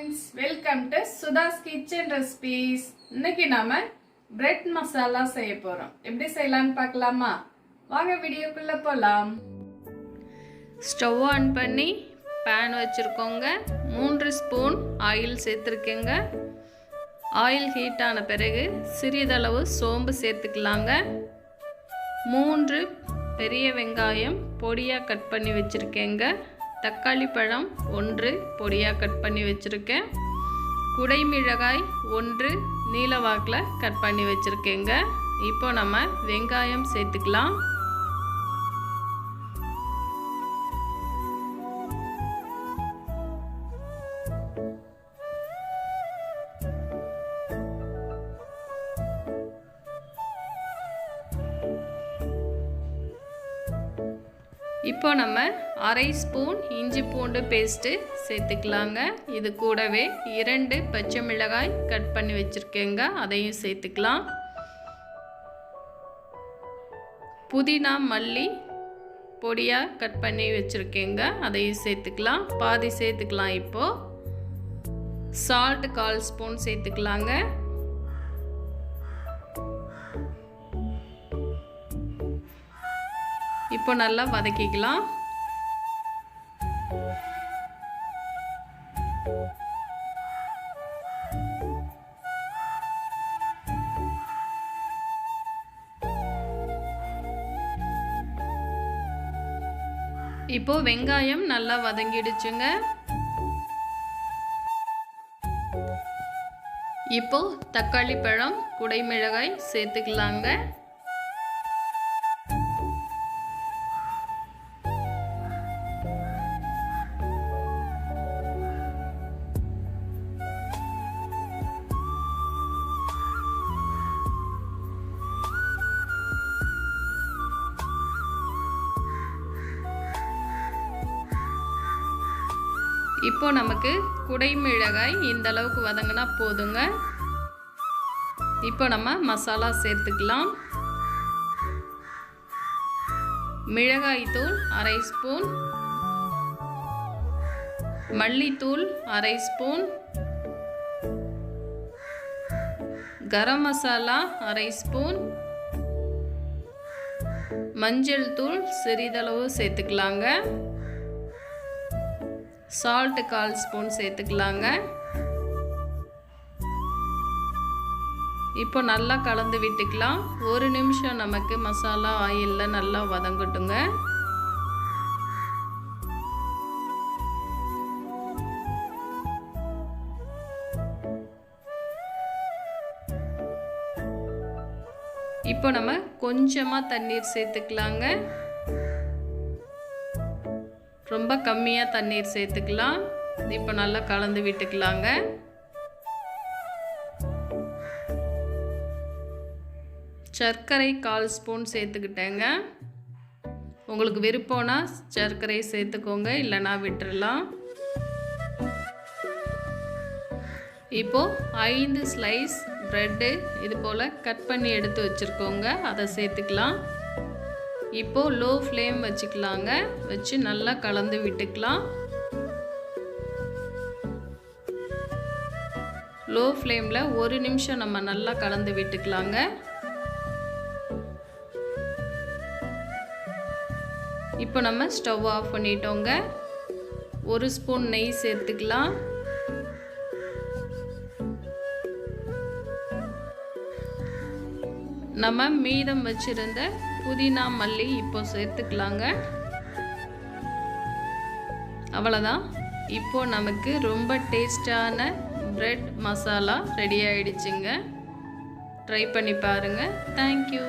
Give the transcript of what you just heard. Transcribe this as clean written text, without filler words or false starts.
friends, welcome to Sudha's Kitchen Recipes. இன்னைக்கு நாம bread masala செய்ய போறோம். எப்படி செய்யலாம்னு பார்க்கலாமா? வாங்க வீடியோக்குள்ள போலாம். ஸ்டவ் ஆன் பண்ணி pan வச்சிருக்கோங்க. 3 ஸ்பூன் ஆயில் சேர்த்திருக்கேங்க. ஆயில் ஹீட் ஆன பிறகு சிறிதளவு சோம்பு சேர்த்துக்கலாங்க. 3 பெரிய வெங்காயம் பொடியா கட் பண்ணி வச்சிருக்கேங்க. தக்காளி பழம் 1 பொடியா கட் பண்ணி வச்சிருக்கேன். குடை மிளகாய் 1 நீல வாக்கில் கட் பண்ணி வச்சிருக்கேங்க. இப்போ நம்ம வெங்காயம் சேர்த்துக்கலாம். இப்போ நம்ம அரை ஸ்பூன் இஞ்சி பூண்டு பேஸ்ட்டு சேர்த்துக்கலாங்க. இது கூடவே 2 பச்சை மிளகாய் கட் பண்ணி வச்சுருக்கேங்க, அதையும் சேர்த்துக்கலாம். புதினா மல்லி பொடியாக கட் பண்ணி வச்சுருக்கேங்க, அதையும் சேர்த்துக்கலாம். பாதி சேர்த்துக்கலாம். இப்போது சால்ட் 1/4 ஸ்பூன் சேர்த்துக்கலாங்க. இப்போ நல்லா வதக்கிக்கலாம். இப்போ வெங்காயம் நல்லா வதங்கிடுச்சுங்க. இப்போ தக்காளி பழம் குடை மிளகாய் சேர்த்துக்கலாங்க. இப்போ நமக்கு குடை மிளகாய் இந்த அளவுக்கு வதங்கினா போதுங்க. இப்போ நம்ம மசாலா சேர்த்துக்கலாம். மிளகாய் தூள் 1/2 ஸ்பூன், மல்லித்தூள் 1/2 ஸ்பூன், கரம் மசாலா 1/2 ஸ்பூன், மஞ்சள் தூள் சிறிதளவு சேர்த்துக்கலாங்க. சால்ட் 1/4 ஸ்பூன் சேர்த்துக்கலாங்க. இப்போ நல்லா கலந்து விட்டுக்கலாம். 1 நிமிஷம் நமக்கு மசாலா ஆயிலில் நல்லா வதங்கட்டுங்க. இப்போ நம்ம கொஞ்சமாக தண்ணீர் சேர்த்துக்கலாங்க. ரொம்ப கம்மியாக தண்ணீர் சேர்த்துக்கலாம். இப்போ நல்லா கலந்து விட்டுக்கலாங்க. சர்க்கரை 1/4 ஸ்பூன் சேர்த்துக்கிட்டேங்க. உங்களுக்கு விருப்பம்னா சர்க்கரை சேர்த்துக்கோங்க, இல்லைனா விட்டுறலாம். இப்போது 5 ஸ்லைஸ் ப்ரெட்டு இது போல் கட் பண்ணி எடுத்து வச்சுருக்கோங்க, அதை சேர்த்துக்கலாம். இப்போது லோ ஃப்ளேம் வச்சுக்கலாங்க. வச்சு நல்லா கலந்து விட்டுக்கலாம். லோ ஃப்ளேமில் 1 நிமிஷம் நம்ம நல்லா கலந்து விட்டுக்கலாங்க. இப்போ நம்ம ஸ்டவ் ஆஃப் பண்ணிட்டோங்க. 1 ஸ்பூன் நெய் சேர்த்துக்கலாம். நம்ம மீதம் வச்சிருந்த புதினா மல்லி இப்போ சேர்த்துக்கலாங்க. அவ்வளோதான். இப்போ நமக்கு ரொம்ப டேஸ்டான பிரெட் மசாலா ரெடி ஆயிடுச்சுங்க. ட்ரை பண்ணி பாருங்கள். தேங்க்யூ.